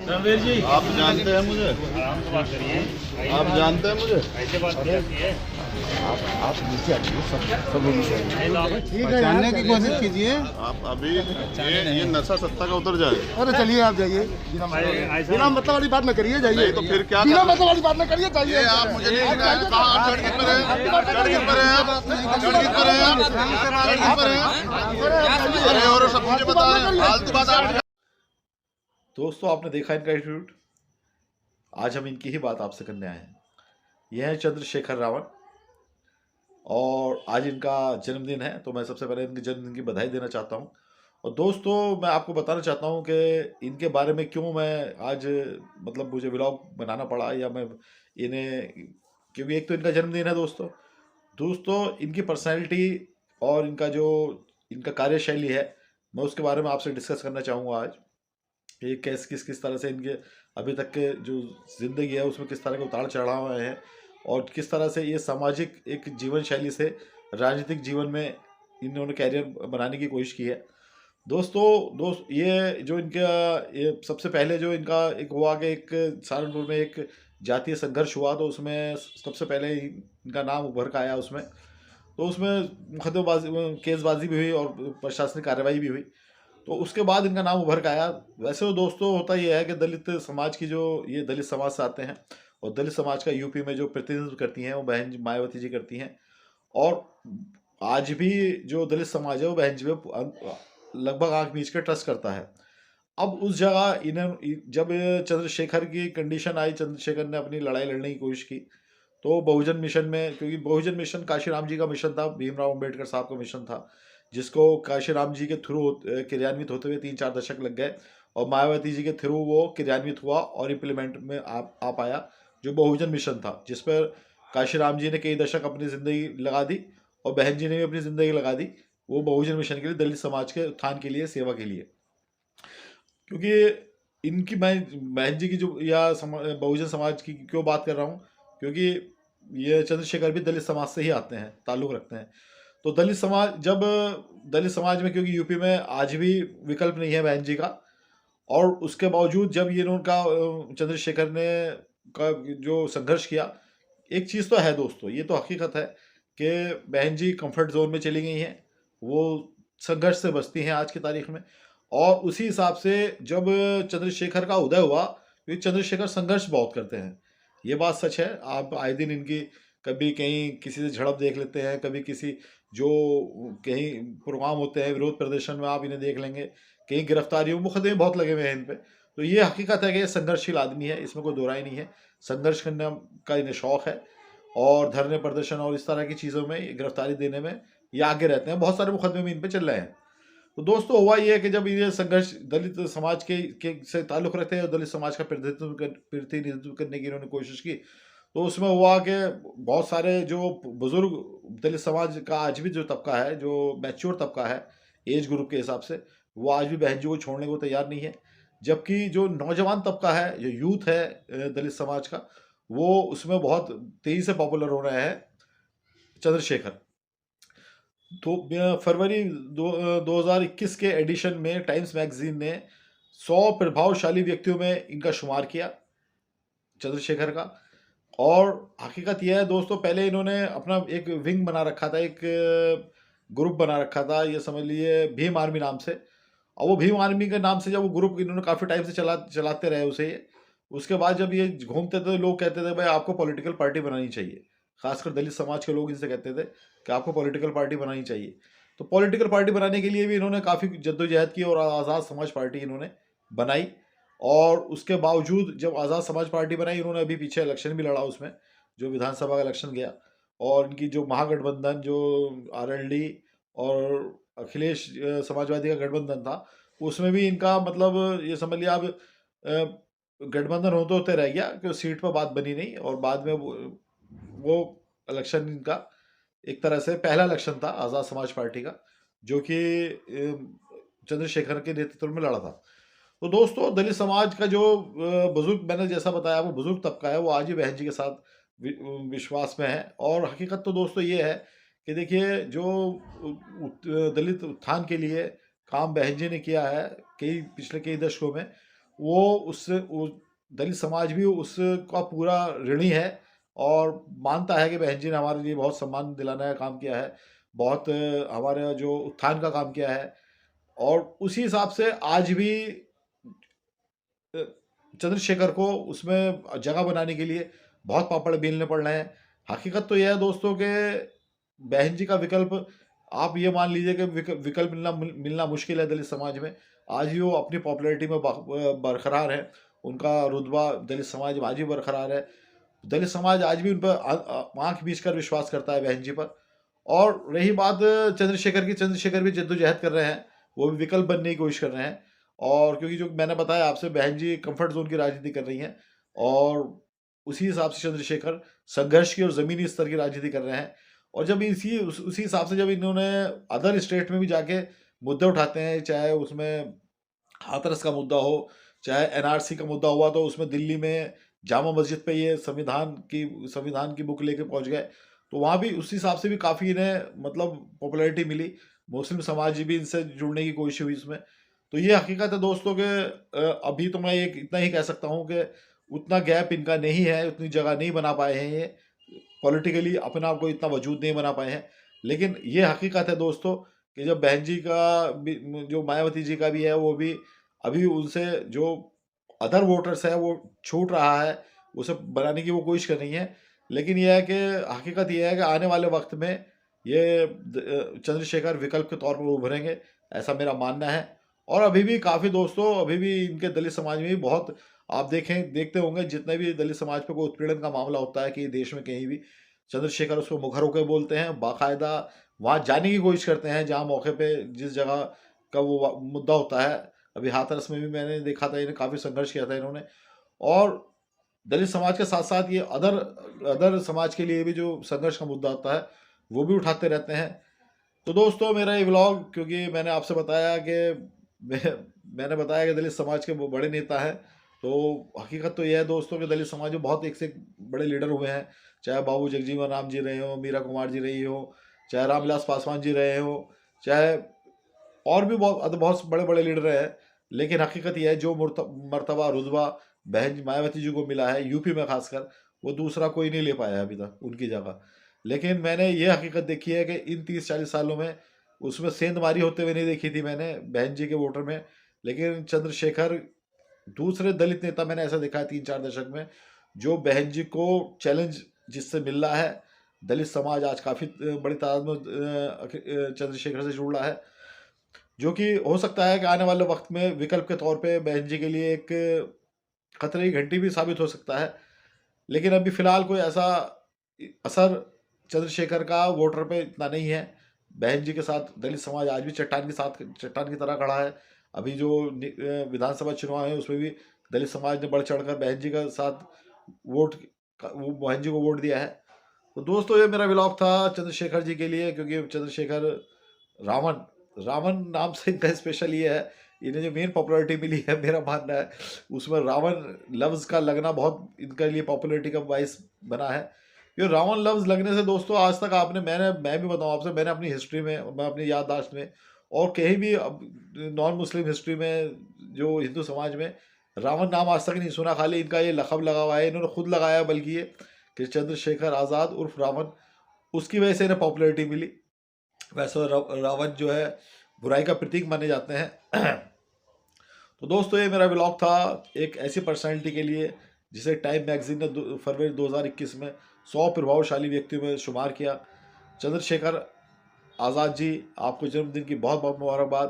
रणवीर जी, आप जानते हैं मुझे? आराम से बात करिए। आप जानते हैं मुझे? ऐसे बात करती है। आप नीचे आइए, सब लोग नीचे आइए। नहीं तो आप पहचानने की कोशिश कीजिए। आप अभी ये नशा सत्ता का उतर जाए। अरे चलिए आप जाइए, बिना मतलब वाली बात न करिए, जाइए। नहीं तो फिर क्या बिना करें? मतलब वाली बात न करिए, जाइए। ये आप मुझे नहीं सिखाएं। कहाँ आप चढ़ किस पर हैं? चढ़ किस पर हैं आप? चढ़ किस पर हैं आप? चढ़ किस पर हैं? अरे और सब मुझे बता रहे हैं, फालतू बात आप। दोस्तों, आपने देखा इनका एटीट्यूड। आज हम इनकी ही बात आपसे करने आए हैं। यह है चंद्रशेखर रावण और आज इनका जन्मदिन है, तो मैं सबसे पहले इनके जन्मदिन की बधाई देना चाहता हूं। और दोस्तों, मैं आपको बताना चाहता हूं कि इनके बारे में क्यों मैं आज मतलब मुझे व्लॉग बनाना पड़ा, या मैं इन्हें, क्योंकि एक तो इनका जन्मदिन है दोस्तों। दोस्तों, इनकी पर्सनैलिटी और इनका कार्यशैली है, मैं उसके बारे में आपसे डिस्कस करना चाहूँगा आज। ये किस तरह से इनके अभी तक के जो ज़िंदगी है उसमें किस तरह के उतार चढ़ाव आए हैं, और किस तरह से ये सामाजिक एक जीवन शैली से राजनीतिक जीवन में इन्होंने कैरियर बनाने की कोशिश की है। दोस्त ये जो इनका, ये सबसे पहले जो इनका एक हुआ कि एक सहारनपुर में एक जातीय संघर्ष हुआ, तो उसमें सबसे पहले इनका नाम उभर कर आया उसमें। तो उसमें मुकदमेबाजी, केसबाजी भी हुई और प्रशासनिक कार्रवाई भी हुई, तो उसके बाद इनका नाम उभर के आया। वैसे तो दोस्तों होता ये है कि दलित समाज की ये दलित समाज से आते हैं, और दलित समाज का यूपी में जो प्रतिनिधित्व करती हैं वो बहन मायावती जी करती हैं। और आज भी जो दलित समाज है वो बहन जी पे लगभग आंख मीच के ट्रस्ट करता है। अब उस जगह इन्हें जब चंद्रशेखर की कंडीशन आई, चंद्रशेखर ने अपनी लड़ाई लड़ने की कोशिश की, तो बहुजन मिशन में, क्योंकि बहुजन मिशन काशीराम जी का मिशन था, भीमराव अम्बेडकर साहब का मिशन था, जिसको काशीराम जी के थ्रू क्रियान्वित होते हुए 3-4 दशक लग गए, और मायावती जी के थ्रू वो क्रियान्वित हुआ और इम्प्लीमेंट में आ पाया, जो बहुजन मिशन था, जिस पर काशीराम जी ने कई दशक अपनी ज़िंदगी लगा दी और बहन जी ने भी अपनी ज़िंदगी लगा दी, वो बहुजन मिशन के लिए, दलित समाज के उत्थान के लिए, सेवा के लिए। क्योंकि इनकी, मैं बहन जी की जो बहुजन समाज की क्यों बात कर रहा हूँ, क्योंकि ये चंद्रशेखर भी दलित समाज से ही आते हैं, ताल्लुक़ रखते हैं। तो दलित समाज में, क्योंकि यूपी में आज भी विकल्प नहीं है बहन जी का, और उसके बावजूद जब ये उनका चंद्रशेखर ने का जो संघर्ष किया, एक चीज़ तो है दोस्तों, ये तो हकीकत है कि बहन जी कंफर्ट जोन में चली गई हैं, वो संघर्ष से बचती हैं आज की तारीख में। और उसी हिसाब से जब चंद्रशेखर का उदय हुआ, क्योंकि चंद्रशेखर संघर्ष बहुत करते हैं, ये बात सच है। आप आए दिन इनकी कभी कहीं किसी से झड़प देख लेते हैं, कभी किसी जो कहीं प्रोग्राम होते हैं विरोध प्रदर्शन में, आप इन्हें देख लेंगे, कहीं गिरफ्तारियों मुकदमे बहुत लगे हुए हैं इन पे। तो ये हकीकत है कि ये संघर्षशील आदमी है, इसमें कोई दो राय नहीं है। संघर्ष करने का इन्हें शौक है, और धरने प्रदर्शन और इस तरह की चीज़ों में, गिरफ्तारी देने में ये आगे रहते हैं। बहुत सारे मुकदमे भी इन पे चल रहे हैं। तो दोस्तों, हुआ ये है कि जब ये संघर्ष दलित समाज के से ताल्लुक़ रखते हैं और दलित समाज का प्रतिनिधित्व करने की इन्होंने कोशिश की, तो उसमें हुआ कि बहुत सारे जो बुजुर्ग दलित समाज का आज भी जो तबका है, जो मैच्योर तबका है एज ग्रुप के हिसाब से, वो आज भी बहन जी को छोड़ने को तैयार नहीं है। जबकि जो नौजवान तबका है, जो यूथ है दलित समाज का, वो उसमें बहुत तेज़ी से पॉपुलर हो रहा है चंद्रशेखर। तो फरवरी 2021 के एडिशन में टाइम्स मैगजीन ने 100 प्रभावशाली व्यक्तियों में इनका शुमार किया, चंद्रशेखर का। और हकीकत यह है दोस्तों, पहले इन्होंने अपना एक विंग बना रखा था, एक ग्रुप बना रखा था, ये समझ लिए भीम आर्मी नाम से। और वो भीम आर्मी के नाम से जब वो ग्रुप इन्होंने काफ़ी टाइम से चलाते रहे उसे ये, उसके बाद जब ये घूमते थे, लोग कहते थे भाई आपको पॉलिटिकल पार्टी बनानी चाहिए, खासकर दलित समाज के लोग इनसे कहते थे कि आपको पॉलिटिकल पार्टी बनानी चाहिए। तो पॉलिटिकल पार्टी बनाने के लिए भी इन्होंने काफ़ी जद्दोजहद की और आज़ाद समाज पार्टी इन्होंने बनाई। और उसके बावजूद जब आज़ाद समाज पार्टी बनाई, इन्होंने अभी पीछे इलेक्शन भी लड़ा उसमें, जो विधानसभा का इलेक्शन गया, और इनकी जो महागठबंधन, जो आरएलडी और अखिलेश समाजवादी का गठबंधन था, उसमें भी इनका मतलब ये समझ लिया अब गठबंधन होते होते रह गया कि सीट पर बात बनी नहीं, और बाद में वो इलेक्शन इनका एक तरह से पहला इलेक्शन था आज़ाद समाज पार्टी का, जो कि चंद्रशेखर के नेतृत्व में लड़ा था। तो दोस्तों, दलित समाज का जो बुजुर्ग, मैंने जैसा बताया, वो बुजुर्ग तबका है, वो आज भी बहन जी के साथ विश्वास में है। और हकीकत तो दोस्तों ये है कि देखिए, जो दलित उत्थान के लिए काम बहन जी ने किया है पिछले कई दशकों में, वो उससे दलित समाज भी उसका पूरा ऋणी है और मानता है कि बहन जी ने हमारे लिए बहुत सम्मान दिलाने का काम किया है, बहुत हमारे जो उत्थान का काम किया है। और उसी हिसाब से आज भी चंद्रशेखर को उसमें जगह बनाने के लिए बहुत पापड़ बेलने पड़ रहे हैं। हकीकत तो यह है दोस्तों कि बहन जी का विकल्प आप ये मान लीजिए कि विकल्प मिलना मुश्किल है दलित समाज में। आज भी वो अपनी पॉपुलैरिटी में बरकरार है, उनका रुतबा दलित समाज में आज भी बरकरार है। दलित समाज आज भी उन पर आंख बीच कर विश्वास करता है बहन जी पर। और रही बात चंद्रशेखर की, चंद्रशेखर भी जद्दोजहद कर रहे हैं, वो भी विकल्प बनने की कोशिश कर रहे हैं। और क्योंकि जो मैंने बताया आपसे, बहन जी कंफर्ट जोन की राजनीति कर रही हैं और उसी हिसाब से चंद्रशेखर संघर्ष की और ज़मीनी स्तर की राजनीति कर रहे हैं। और जब उसी हिसाब से जब इन्होंने अदर स्टेट में भी जाके मुद्दे उठाते हैं, चाहे उसमें हाथरस का मुद्दा हो, चाहे एनआरसी का मुद्दा हुआ, तो उसमें दिल्ली में जामा मस्जिद पे ये संविधान की बुक लेके पहुंच गए, तो वहाँ भी उस हिसाब से भी काफ़ी इन्हें मतलब पॉपुलैरिटी मिली। मुस्लिम समाज भी इनसे जुड़ने की कोशिश हुई इसमें। तो ये हकीकत है दोस्तों के अभी तो मैं इतना ही कह सकता हूँ कि उतना गैप इनका नहीं है, उतनी जगह नहीं बना पाए हैं, ये पॉलिटिकली अपने आप को इतना वजूद नहीं बना पाए हैं। लेकिन ये हकीकत है दोस्तों कि जब बहन जी का भी, जो मायावती जी का भी है, वो भी अभी उनसे जो अदर वोटर्स है वो छूट रहा है, उसे बनाने की वो कोशिश कर रही है। लेकिन यह है कि हकीकत यह है कि आने वाले वक्त में ये चंद्रशेखर विकल्प के तौर पर उभरेंगे, ऐसा मेरा मानना है। और अभी भी काफ़ी दोस्तों, अभी भी इनके दलित समाज में भी बहुत, आप देखते होंगे जितने भी दलित समाज पे कोई उत्पीड़न का मामला होता है कि देश में कहीं भी, चंद्रशेखर उसको मुखर होकर बोलते हैं, बाकायदा वहाँ जाने की कोशिश करते हैं जहाँ मौके पे जिस जगह का वो मुद्दा होता है। अभी हाथरस में भी मैंने देखा था, इन्हें काफ़ी संघर्ष किया था इन्होंने। और दलित समाज के साथ साथ ये अदर समाज के लिए भी जो संघर्ष का मुद्दा होता है वो भी उठाते रहते हैं। तो दोस्तों मेरा ये व्लॉग, क्योंकि मैंने आपसे बताया कि मैंने बताया कि दलित समाज के वो बड़े नेता हैं, तो हकीकत तो यह है दोस्तों कि दलित समाज में बहुत एक से बड़े लीडर हुए हैं, चाहे बाबू जगजीवन राम जी रहे हो, मीरा कुमार जी रही हो, चाहे रामविलास पासवान जी रहे हो, चाहे और भी बहुत बड़े बड़े लीडर हैं। लेकिन हकीकत यह है जो मर्तबा रुतबा बहन मायावती जी को मिला है यूपी में खासकर, वो दूसरा कोई नहीं ले पाया अभी तक उनकी जगह। लेकिन मैंने ये हकीकत देखी है कि इन 30-40 सालों में उसमें सेंधमारी होते हुए नहीं देखी थी मैंने बहन जी के वोटर में। लेकिन चंद्रशेखर, दूसरे दलित नेता मैंने ऐसा देखा है 3-4 दशक में, जो बहन जी को चैलेंज जिससे मिल रहा है। दलित समाज आज काफ़ी बड़ी तादाद में चंद्रशेखर से जुड़ रहा है, जो कि हो सकता है कि आने वाले वक्त में विकल्प के तौर पे बहन जी के लिए एक खतरे की घंटी भी साबित हो सकता है। लेकिन अभी फ़िलहाल कोई ऐसा असर चंद्रशेखर का वोटर पे इतना नहीं है। बहन जी के साथ दलित समाज आज भी चट्टान की तरह खड़ा है। अभी जो विधानसभा चुनाव है उसमें भी दलित समाज ने बढ़ चढ़कर बहन जी का साथ बहन जी को वोट दिया है। तो दोस्तों ये मेरा व्लॉग था चंद्रशेखर जी के लिए, क्योंकि चंद्रशेखर रावण नाम से इनका स्पेशल ये है, इन्हें जो मेन पॉपुलैरिटी मिली है मेरा मानना है उसमें रावण लफ्ज़ का लगना बहुत इनके लिए पॉपुलैरिटी का बाइस बना है। ये रावण लफ्ज़ लगने से दोस्तों आज तक मैं भी बताऊं आपसे, मैंने अपनी हिस्ट्री में, मैं अपनी याददाश्त में और कहीं भी नॉन मुस्लिम हिस्ट्री में, जो हिंदू समाज में, रावण नाम आज तक नहीं सुना। खाली इनका ये लक़ब लगा हुआ है, इन्होंने खुद लगाया, बल्कि ये कि चंद्रशेखर आज़ाद उर्फ रावण, उसकी वजह से इन्हें पॉपुलैरिटी मिली। वैसे रावण जो है बुराई का प्रतीक माने जाते हैं। तो दोस्तों ये मेरा व्लॉग था एक ऐसी पर्सनैलिटी के लिए जिसे टाइम मैगजीन ने फरवरी 2021 में 100 प्रभावशाली व्यक्तियों में शुमार किया। चंद्रशेखर आज़ाद जी, आपको जन्मदिन की बहुत बहुत मुबारकबाद।